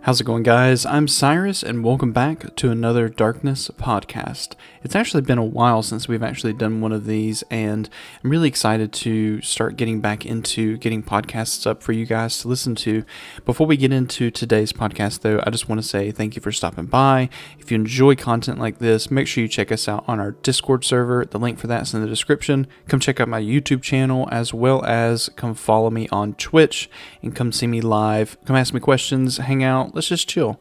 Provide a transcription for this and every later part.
How's it going, guys? I'm Cyrus, and welcome back to another Darkness podcast. It's actually been a while since we've actually done one of these, and I'm really excited to start getting back into getting podcasts up for you guys to listen to. Before we get into today's podcast, though, I just want to say thank you for stopping by. If you enjoy content like this, make sure you check us out on our Discord server. The link for that's in the description. Come check out my YouTube channel, as well as come follow me on Twitch, and come see me live. Come ask me questions, hang out. Let's just chill.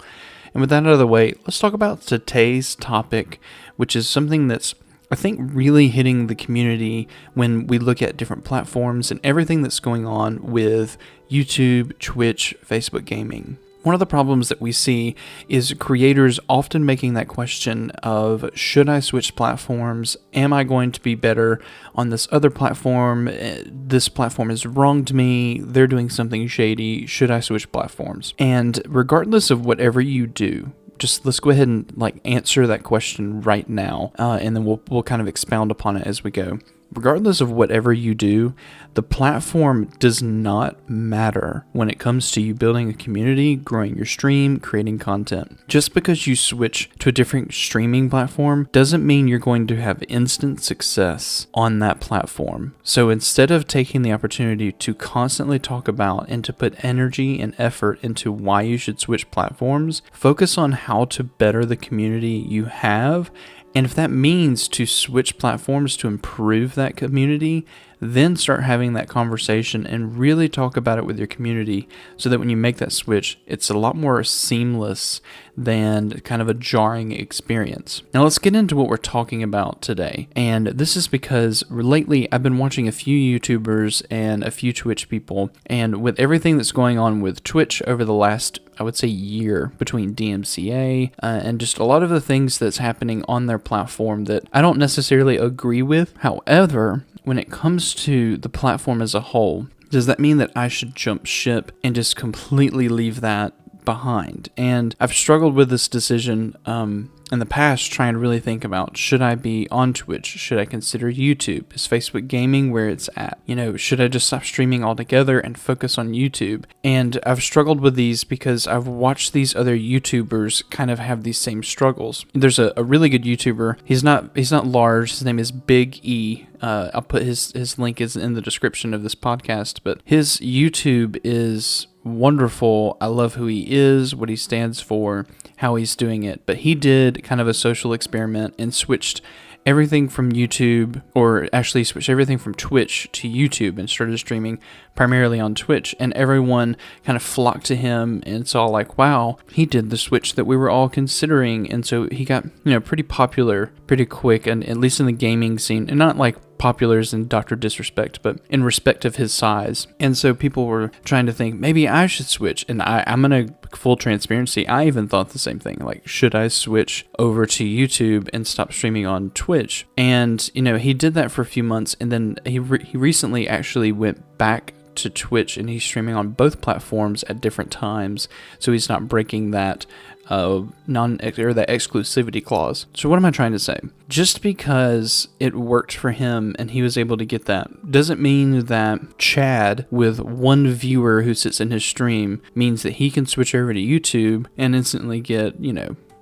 And with that out of the way, let's talk about today's topic, which is something that's, I think, really hitting the community when we look at different platforms and everything that's going on with YouTube, Twitch, Facebook gaming. One of the problems that we see is creators often making that question of, should I switch platforms? Am I going to be better on this other platform? This platform has wronged me. They're doing something shady. Should I switch platforms? And regardless of whatever you do, just let's go ahead and answer that question right now, and then we'll kind of expound upon it as we go. Regardless of whatever you do, the platform does not matter when it comes to you building a community, growing your stream, creating content. Just because you switch to a different streaming platform doesn't mean you're going to have instant success on that platform. So instead of taking the opportunity to constantly talk about and to put energy and effort into why you should switch platforms, focus on how to better the community you have. And if that means to switch platforms to improve that community, then start having that conversation and really talk about it with your community so that when you make that switch, it's a lot more seamless than kind of a jarring experience. Now let's get into what we're talking about today. And this is because lately I've been watching a few YouTubers and a few Twitch people, and with everything that's going on with Twitch over the last, I would say, year between DMCA and just a lot of the things that's happening on their platform that I don't necessarily agree with. However, when it comes to the platform as a whole, does that mean that I should jump ship and just completely leave that behind? And I've struggled with this decision in the past, trying to really think about, should I be on Twitch? Should I consider YouTube? Is Facebook gaming where it's at? Should I just stop streaming altogether and focus on YouTube? And I've struggled with these because I've watched these other YouTubers kind of have these same struggles. There's a really good YouTuber. He's not large. His name is Big E. I'll put his link is in the description of this podcast, but his YouTube is wonderful. I love who he is, what he stands for, how he's doing it. But he did kind of a social experiment and switched everything from YouTube, or actually switched everything from Twitch to YouTube and started streaming primarily on Twitch. And everyone kind of flocked to him, and it's all like, wow, he did the switch that we were all considering. And so he got, pretty popular pretty quick, and at least in the gaming scene, and not like popular as in Dr. Disrespect, but in respect of his size. And so people were trying to think, maybe I should switch. And I'm going to full transparency, I even thought the same thing. Like, should I switch over to YouTube and stop streaming on Twitch? And, he did that for a few months, and then he recently actually went back to Twitch, and he's streaming on both platforms at different times, so he's not breaking that that exclusivity clause. So what am I trying to say? Just because it worked for him and he was able to get that doesn't mean that Chad, with one viewer who sits in his stream, means that he can switch over to YouTube and instantly get,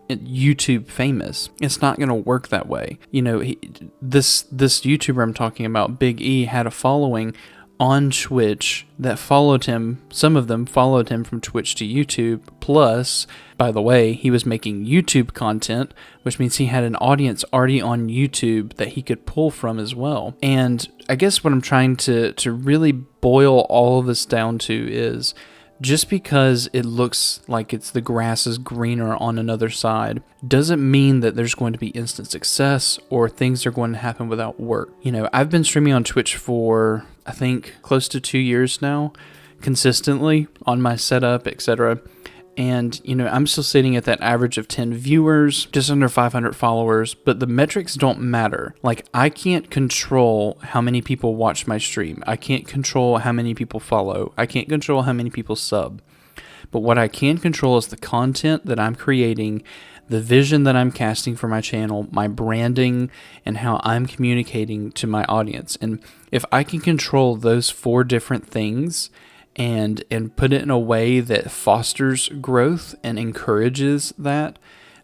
YouTube famous. It's not going to work that way. This YouTuber I'm talking about, Big E, had a following on Twitch that followed him. Some of them followed him from Twitch to YouTube. Plus, by the way, he was making YouTube content, which means he had an audience already on YouTube that he could pull from as well. And I guess what I'm trying to really boil all of this down to is, just because it looks like the grass is greener on another side doesn't mean that there's going to be instant success or things are going to happen without work. I've been streaming on Twitch for, I think, close to 2 years now, consistently on my setup, etc. And, I'm still sitting at that average of 10 viewers, just under 500 followers, but the metrics don't matter. I can't control how many people watch my stream. I can't control how many people follow. I can't control how many people sub. But what I can control is the content that I'm creating, the vision that I'm casting for my channel, my branding, and how I'm communicating to my audience. And if I can control those 4 different things, and put it in a way that fosters growth and encourages that,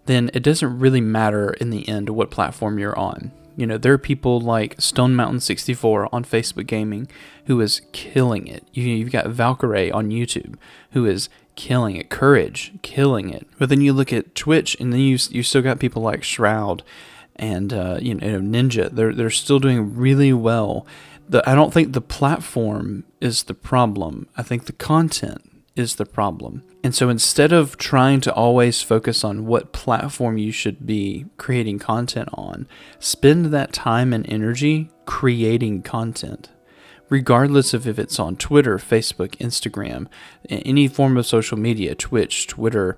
then it doesn't really matter in the end what platform you're on. You know, there are people like Stone Mountain 64 on Facebook Gaming who is killing it. You've got Valkyrie on YouTube who is killing it. Courage, killing it. But then you look at Twitch, and then you still got people like Shroud and Ninja. They're still doing really well. I don't think the platform is the problem. I think the content is the problem. And so instead of trying to always focus on what platform you should be creating content on, spend that time and energy creating content. Regardless of if it's on Twitter, Facebook, Instagram, any form of social media, Twitch, Twitter,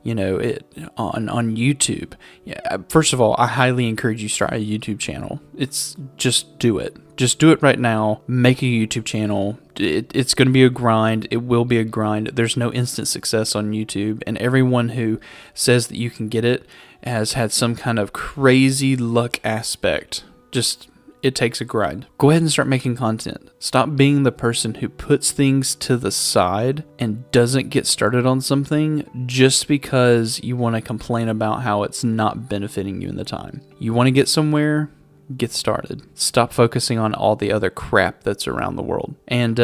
on YouTube. Yeah, first of all, I highly encourage you to start a YouTube channel. It's just do it. Just do it right now. Make a YouTube channel. It's going to be a grind. It will be a grind. There's no instant success on YouTube, and everyone who says that you can get it has had some kind of crazy luck aspect. It takes a grind. Go ahead and start making content. Stop being the person who puts things to the side and doesn't get started on something just because you want to complain about how it's not benefiting you in the time. You want to get somewhere? Get started. Stop focusing on all the other crap that's around the world. And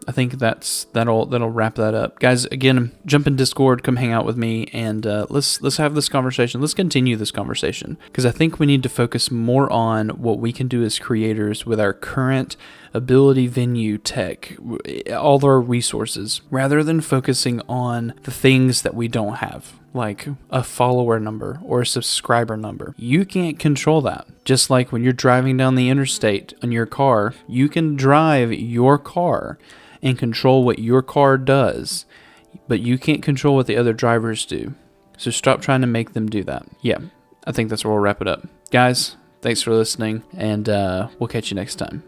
I think that'll wrap that up, guys. Again, jump in Discord, come hang out with me, and let's have this conversation. Let's continue this conversation, because I think we need to focus more on what we can do as creators with our current ability, venue, tech, all our resources, rather than focusing on the things that we don't have, like a follower number or a subscriber number. You can't control that. Just like when you're driving down the interstate on your car, you can drive your car and control what your car does, but you can't control what the other drivers do. So stop trying to make them do that. Yeah, I think that's where we'll wrap it up. Guys, thanks for listening, and we'll catch you next time.